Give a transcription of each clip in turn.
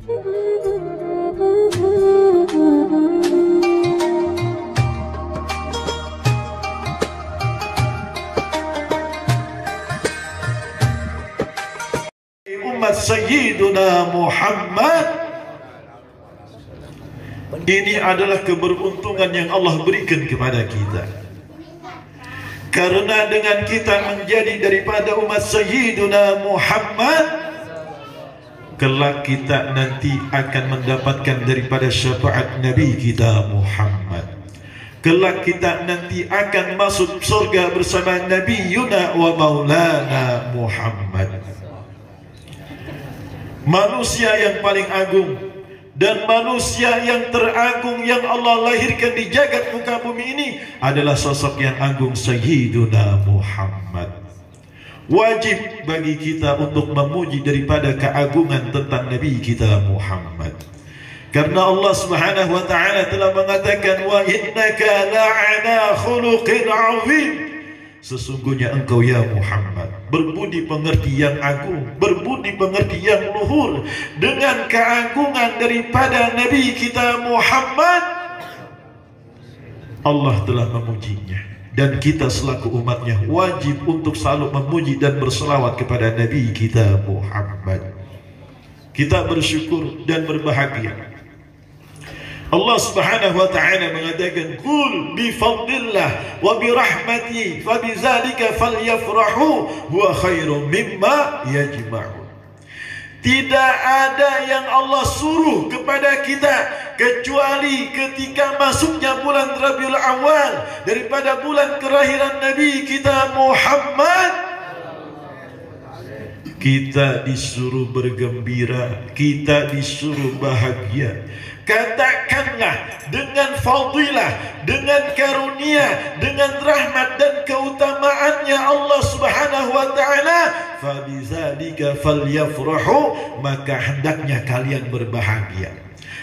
Umat Sayyiduna Muhammad, ini adalah keberuntungan yang Allah berikan kepada kita. Karena dengan kita menjadi daripada umat Sayyiduna Muhammad, kelak kita nanti akan mendapatkan daripada syafaat Nabi kita Muhammad. Kelak kita nanti akan masuk surga bersama Nabi Yuna wa Maulana Muhammad. Manusia yang paling agung dan manusia yang teragung yang Allah lahirkan di jagat muka bumi ini adalah sosok yang agung Sayyiduna Muhammad. Wajib bagi kita untuk memuji daripada keagungan tentang Nabi kita Muhammad. Karena Allah Subhanahu wa taala telah mengatakan, wa innaka la'ala khuluqin 'azim. Sesungguhnya engkau ya Muhammad berbudi pengerti yang agung, berbudi pengerti yang luhur. Dengan keagungan daripada Nabi kita Muhammad, Allah telah memujinya. Dan kita selaku umatnya wajib untuk selalu memuji dan berselawat kepada Nabi kita Muhammad. Kita bersyukur dan berbahagia. Allah Subhanahu wa taala mengatakan, "Qul bi fadlillah wa bi rahmatihi fa bi dzalika falyafrahu huwa khairum mimma yajma'un." Tidak ada yang Allah suruh kepada kita kecuali ketika masuknya bulan Rabiul Awal daripada bulan kelahiran Nabi kita Muhammad. Kita disuruh bergembira, kita disuruh bahagia. Katakanlah dengan fadilah, dengan karunia, dengan rahmat dan keutamaannya Allah Subhanahu wa taala, fa bidzalika falyafrahu, maka hendaknya kalian berbahagia.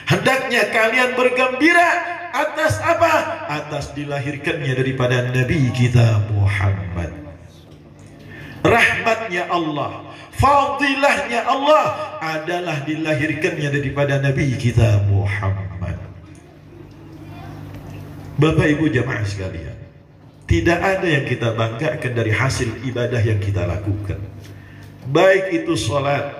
Hendaknya kalian bergembira atas apa? Atas dilahirkannya daripada Nabi kita Muhammad. Rahmatnya Allah, fadilahnya Allah adalah dilahirkannya daripada Nabi kita Muhammad. Bapak Ibu jamaah sekalian, tidak ada yang kita banggakan dari hasil ibadah yang kita lakukan. Baik itu sholat,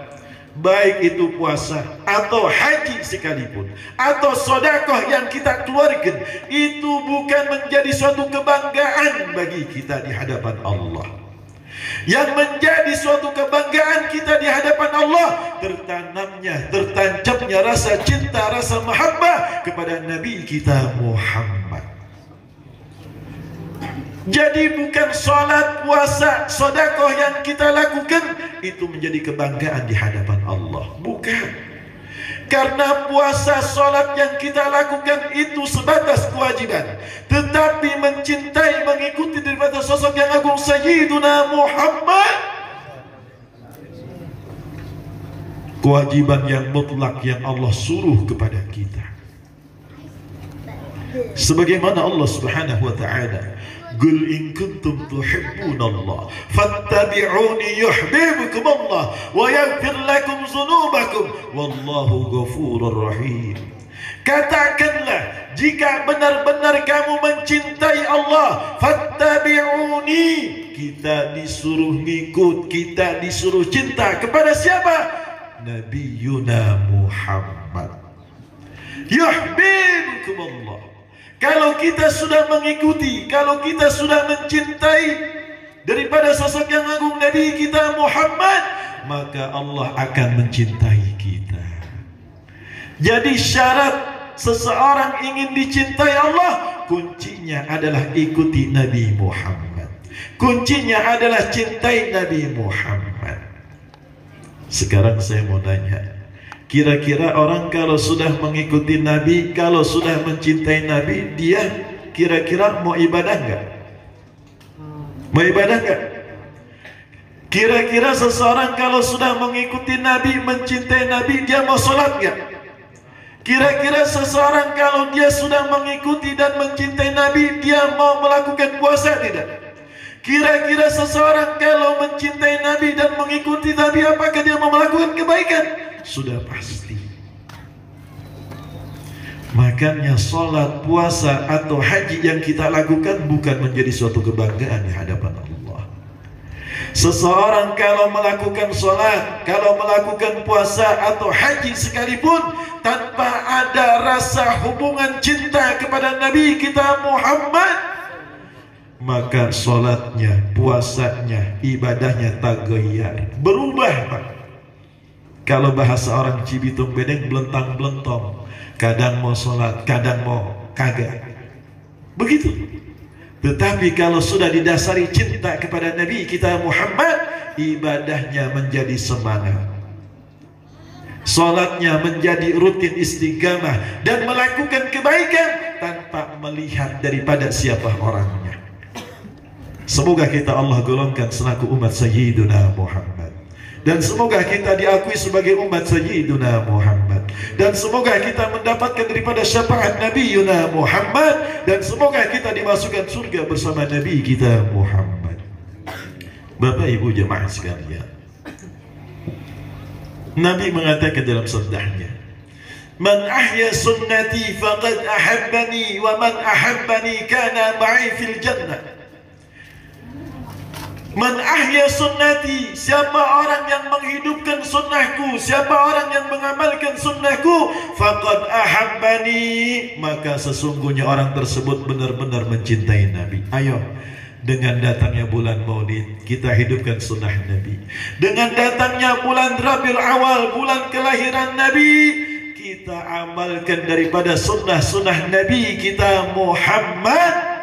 baik itu puasa, atau haji sekalipun, atau sedekah yang kita keluarkan, itu bukan menjadi suatu kebanggaan bagi kita di hadapan Allah. Yang menjadi suatu kebanggaan kita di hadapan Allah, tertancapnya rasa cinta, rasa mahabbah kepada Nabi kita Muhammad. Jadi bukan sholat, puasa, sedekah yang kita lakukan itu menjadi kebanggaan di hadapan Allah, bukan. Karena puasa, sholat yang kita lakukan itu sebatas kewajiban, tetapi mencintai, mengikuti daripada sosok yang agung Sayyiduna Muhammad, kewajiban yang mutlak yang Allah suruh kepada kita. Sebagaimana Allah Subhanahu wa taala, "Qul in kuntum tuhibbunallah fattabi'uni yuhibbukum Allah wa yaghfir lakum dzunubakum wallahu ghafurur rahim." Katakanlah, jika benar-benar kamu mencintai Allah, fattabi'uni, kita disuruh ngikut, kita disuruh cinta kepada siapa? Nabiyuna Muhammad. Yuhibbukum Allah. Kalau kita sudah mengikuti, kalau kita sudah mencintai daripada sosok yang agung Nabi kita Muhammad, maka Allah akan mencintai kita. Jadi syarat seseorang ingin dicintai Allah, kuncinya adalah ikuti Nabi Muhammad. Kuncinya adalah cintai Nabi Muhammad. Sekarang saya mau tanya, kira-kira orang kalau sudah mengikuti Nabi, kalau sudah mencintai Nabi, dia kira-kira mau ibadah enggak? Mau ibadah enggak? Kira-kira seseorang kalau sudah mengikuti Nabi, mencintai Nabi, dia mau sholat enggak? Kira-kira seseorang kalau dia sudah mengikuti dan mencintai Nabi, dia mau melakukan puasa tidak? Kira-kira seseorang kalau mencintai Nabi dan mengikuti Nabi, apakah dia mau melakukan kebaikan? Sudah pasti. Makanya sholat, puasa, atau haji yang kita lakukan bukan menjadi suatu kebanggaan di hadapan Allah. Seseorang kalau melakukan sholat, kalau melakukan puasa atau haji sekalipun tanpa ada rasa hubungan cinta kepada Nabi kita Muhammad, maka sholatnya, puasanya, ibadahnya tagayyar, berubah Pak. Kalau bahasa orang Cibitung Bedeng, belentang-belentong. Kadang mau sholat, kadang mau kagak. Begitu. Tetapi kalau sudah didasari cinta kepada Nabi kita Muhammad, ibadahnya menjadi semangat, sholatnya menjadi rutin istiqamah, dan melakukan kebaikan tanpa melihat daripada siapa orangnya. Semoga kita Allah golongkan selaku umat Sayyiduna Muhammad. Dan semoga kita diakui sebagai umat Sayyiduna Muhammad. Dan semoga kita mendapatkan daripada syafaat Nabi Yuna Muhammad. Dan semoga kita dimasukkan surga bersama Nabi kita Muhammad. Bapak Ibu jemaah sekalian, Nabi mengatakan dalam sabdanya, "Man ahya sunnati faqad ahabbani, wa man ahabbani kana ma'i fil jannah." Man ahya sunnati, siapa orang yang menghidupkan sunnahku, siapa orang yang mengamalkan sunnahku, faqad ahabbani, maka sesungguhnya orang tersebut benar-benar mencintai Nabi. Ayo, dengan datangnya bulan Maulid, kita hidupkan sunnah Nabi. Dengan datangnya bulan Rabiul Awal, bulan kelahiran Nabi, kita amalkan daripada sunnah-sunnah Nabi kita Muhammad.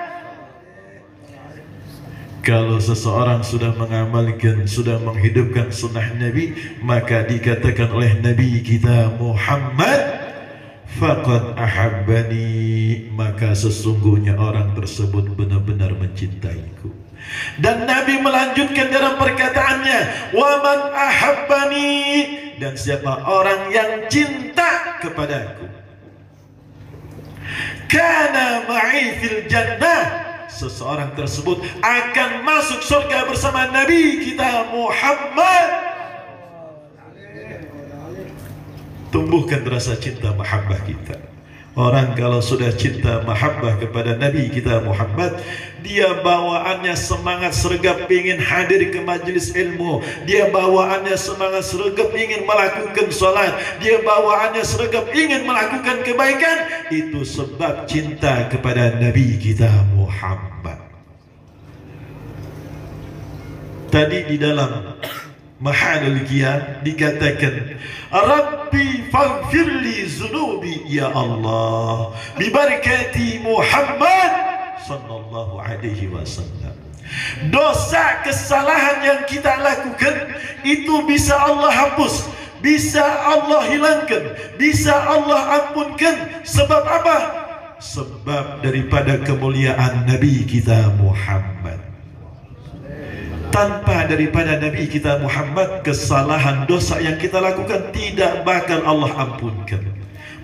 Kalau seseorang sudah mengamalkan, sudah menghidupkan sunnah Nabi, maka dikatakan oleh Nabi kita Muhammad, faqad ahabbani, maka sesungguhnya orang tersebut benar-benar mencintaiku. Dan Nabi melanjutkan dalam perkataannya, wa man ahabbani, dan siapa orang yang cinta kepadaku, kana ma'i fil jannah, seseorang tersebut akan masuk surga bersama Nabi kita Muhammad. Tumbuhkan rasa cinta mahabbah kita. Orang kalau sudah cinta mahabbah kepada Nabi kita Muhammad, dia bawaannya semangat sergap ingin hadir ke majelis ilmu, dia bawaannya semangat sergap ingin melakukan sholat, dia bawaannya sergap ingin melakukan kebaikan. Itu sebab cinta kepada Nabi kita Muhammad. Tadi di dalam Mahalul Qiyam dikatakan, Rabbi faghfirli zunubi ya Allah bibarakati Muhammad sallallahu alaihi wasallam. Dosa kesalahan yang kita lakukan itu bisa Allah hapus, bisa Allah hilangkan, bisa Allah ampunkan. Sebab apa? Sebab daripada kemuliaan Nabi kita Muhammad. Tanpa daripada Nabi kita Muhammad, kesalahan dosa yang kita lakukan tidak bakal Allah ampunkan.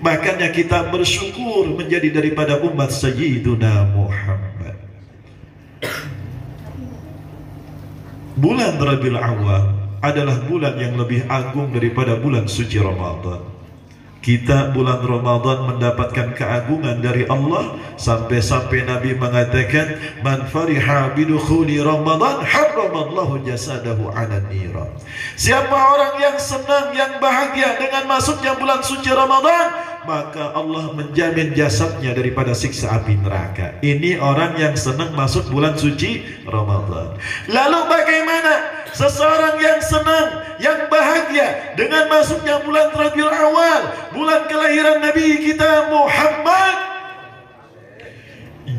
Makanya kita bersyukur menjadi daripada umat Sayyiduna Muhammad. Bulan Rabiul Awal adalah bulan yang lebih agung daripada bulan suci Ramadan. Kita bulan Ramadan mendapatkan keagungan dari Allah, sampai-sampai Nabi mengatakan, man fariha bidukhuli Ramadan harramallahu jasadahu 'ala niran. Siapa orang yang senang, yang bahagia dengan masuknya bulan suci Ramadan, maka Allah menjamin jasadnya daripada siksa api neraka. Ini orang yang senang masuk bulan suci Ramadan. Lalu bagaimana seseorang yang senang, yang bahagia dengan masuknya bulan Rabiul Awal, bulan kelahiran Nabi kita Muhammad?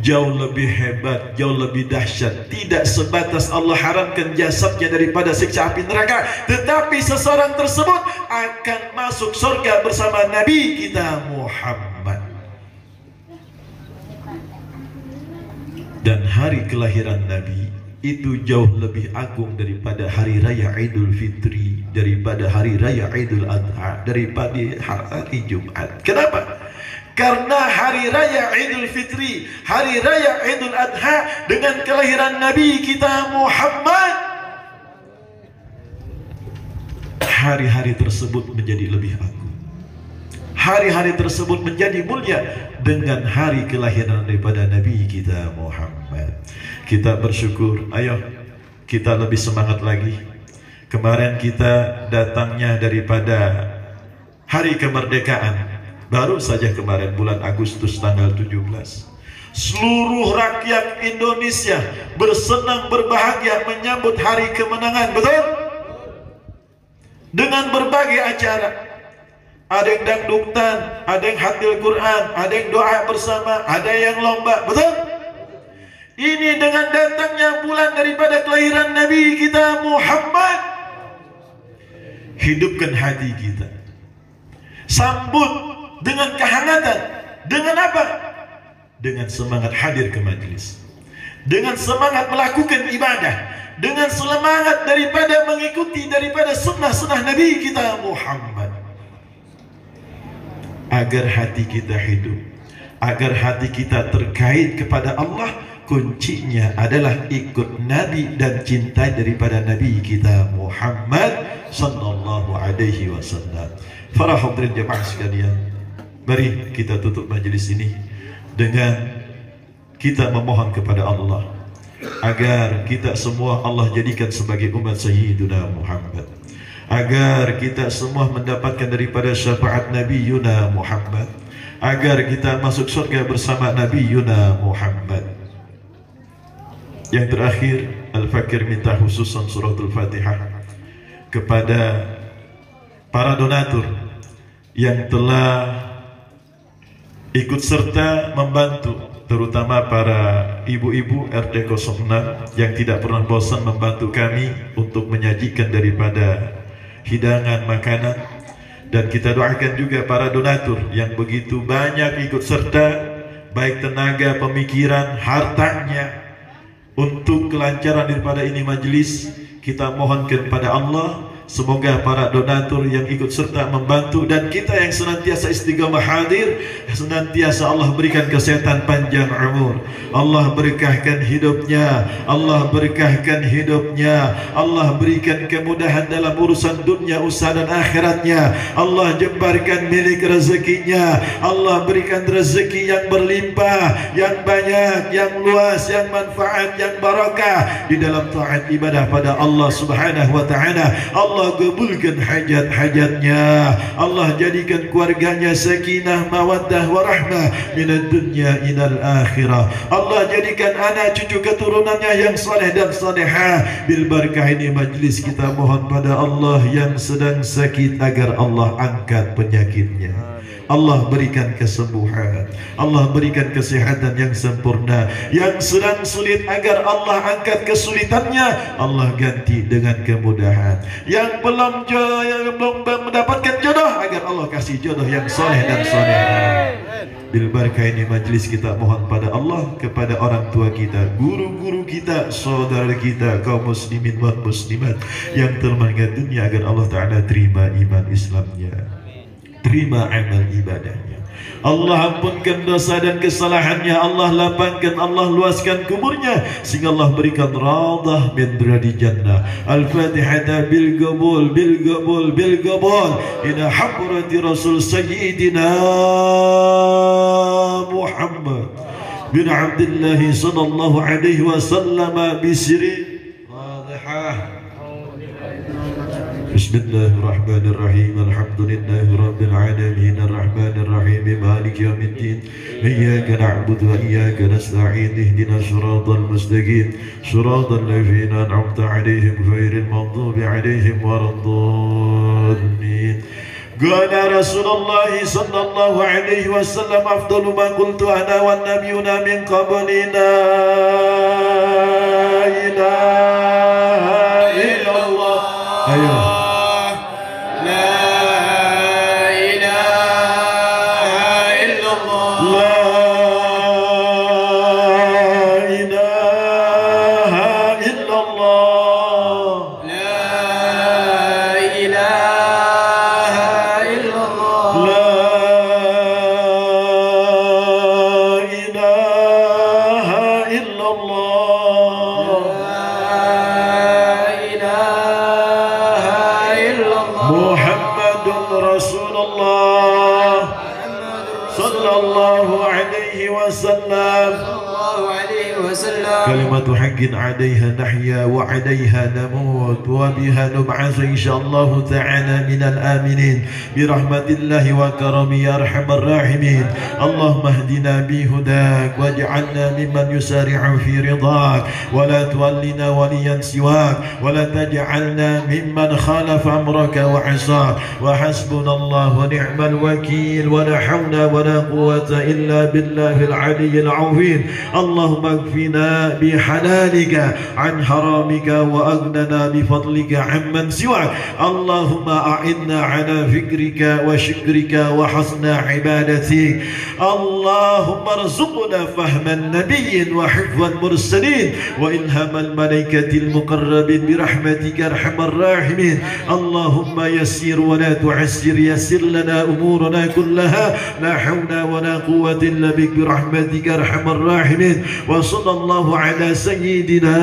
Jauh lebih hebat, jauh lebih dahsyat. Tidak sebatas Allah haramkan jasadnya daripada siksa api neraka, tetapi seseorang tersebut akan masuk surga bersama Nabi kita Muhammad. Dan hari kelahiran Nabi itu jauh lebih agung daripada hari raya Idul Fitri, daripada hari raya Idul Adha, daripada hari Jumat. Kenapa? Karena hari raya Idul Fitri, hari raya Idul Adha dengan kelahiran Nabi kita Muhammad, hari-hari tersebut menjadi lebih agung. hari-hari tersebut menjadi mulia dengan hari kelahiran daripada Nabi kita Muhammad. Kita bersyukur, ayo kita lebih semangat lagi. Kemarin kita datangnya daripada hari kemerdekaan, baru saja kemarin bulan Agustus tanggal 17. Seluruh rakyat Indonesia bersenang berbahagia menyambut hari kemenangan, betul? Dengan berbagai acara. Ada yang dangdutan, ada yang hafal Quran, ada yang doa bersama, ada yang lomba, betul? Ini dengan datangnya bulan daripada kelahiran Nabi kita Muhammad. Hidupkan hati kita, sambut dengan kehangatan. Dengan apa? Dengan semangat hadir ke majlis, dengan semangat melakukan ibadah, dengan semangat daripada mengikuti daripada sunnah-sunnah Nabi kita Muhammad. Agar hati kita hidup, agar hati kita terkait kepada Allah, kuncinya adalah ikut Nabi dan cinta daripada Nabi kita Muhammad sallallahu alaihi wasallam. Para hadirin jemaah sekalian, mari kita tutup majlis ini dengan kita memohon kepada Allah agar kita semua Allah jadikan sebagai umat Sayyidina Muhammad, agar kita semua mendapatkan daripada syafaat Nabi Yuna Muhammad, agar kita masuk surga bersama Nabi Yuna Muhammad. Yang terakhir, Al-Fakir minta khususan suratul Fatihah kepada para donatur yang telah ikut serta membantu, terutama para ibu-ibu RT 06 yang tidak pernah bosan membantu kami untuk menyajikan daripada hidangan makanan. Dan kita doakan juga para donatur yang begitu banyak ikut serta, baik tenaga, pemikiran, hartanya, untuk kelancaran daripada ini majlis. Kita mohonkan pada Allah, semoga para donatur yang ikut serta membantu dan kita yang senantiasa istiqamah hadir, senantiasa Allah berikan kesehatan panjang umur, Allah berkahkan hidupnya, Allah berkahkan hidupnya, Allah berikan kemudahan dalam urusan dunia, usaha dan akhiratnya, Allah jembarkan milik rezekinya, Allah berikan rezeki yang berlimpah, yang banyak, yang luas, yang manfaat, yang barakah di dalam taat ibadah pada Allah Subhanahu wa taala. Allah kabulkan hajat-hajatnya, Allah jadikan keluarganya sakinah, mawaddah, warahmah minad dunya ilal akhirah. Allah jadikan anak cucu keturunannya yang saleh dan salehah. Bil barakah ini majlis, kita mohon pada Allah yang sedang sakit agar Allah angkat penyakitnya, Allah berikan kesembuhan, Allah berikan kesehatan yang sempurna. Yang sedang sulit agar Allah angkat kesulitannya, Allah ganti dengan kemudahan. Yang belum mendapatkan jodoh, agar Allah kasih jodoh yang soleh dan solehah. Bil barakah ini majlis, kita mohon pada Allah, kepada orang tua kita, guru-guru kita, saudara kita, kaum muslimin dan muslimat yang telah meninggal dunia, agar Allah Ta'ala terima iman Islamnya, terima amal ibadahnya. Allah ampunkan dosa dan kesalahannya, Allah lapangkan, Allah luaskan kuburnya, sehingga Allah berikan radah min radi jannah. Al-Fatihah bil qabul, bil qabul, bil qabul ila hadrati Rasul Sayyidina Muhammad bin Abdullah sallallahu alaihi wasallam bisri Fatihah. Bismillahirrahmanirrahim. Alhamdulillahi rabbil alamin, arrahmanirrahim, maliki yaumiddin. Iyyaka na'budu wa iyyaka nasta'in. Ihdinas siratal mustaqim, siratal ladzina an'amta 'alaihim ghairil maghdubi 'alaihim waladdallin. Qala Rasulullah sallallahu alaihi wasallam, afdalu ma qultu ana wan nabiyuna min qablina ilaha illallah. Ayo. Muhammadun Rasulullah. عليه وسلم كلمة حق عليها نحيا وعليها نموت وبها نبعث إن شاء الله تعالى من الآمنين برحمة الله وكرمه يا أرحم الراحمين. اللهم اهدنا بهداك واجعلنا ممن يسارع في رضاك ولا تولنا وليا سواك ولا تجعلنا ممن خالف أمرك وعصاك. وحسبنا الله ونعم الوكيل ولا حول ولا قوة إلا بالله العلي العظيم. اللهم اكفنا بحلالك عن حرامك وأغننا بفضلك عمن سواك. اللهم أعنا على فكرك وشكرك وحسن عبادتك. اللهم ارزقنا فهم النبي وحفظ المرسلين وإلهام الملائكة المقربين برحمتك أرحم الراحمين. اللهم يسر ولا تعسر، يسر لنا أمورنا كلها لا حول ولا قوة إلا بك برحمتك أرحم الراحمين. وصلى الله على سيدنا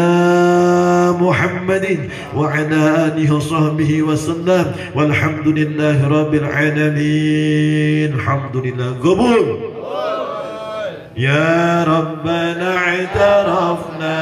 محمد وعلى آله وصحبه وسلم والحمد لله رب العالمين. الحمد لله. قبول يا ربنا اعترفنا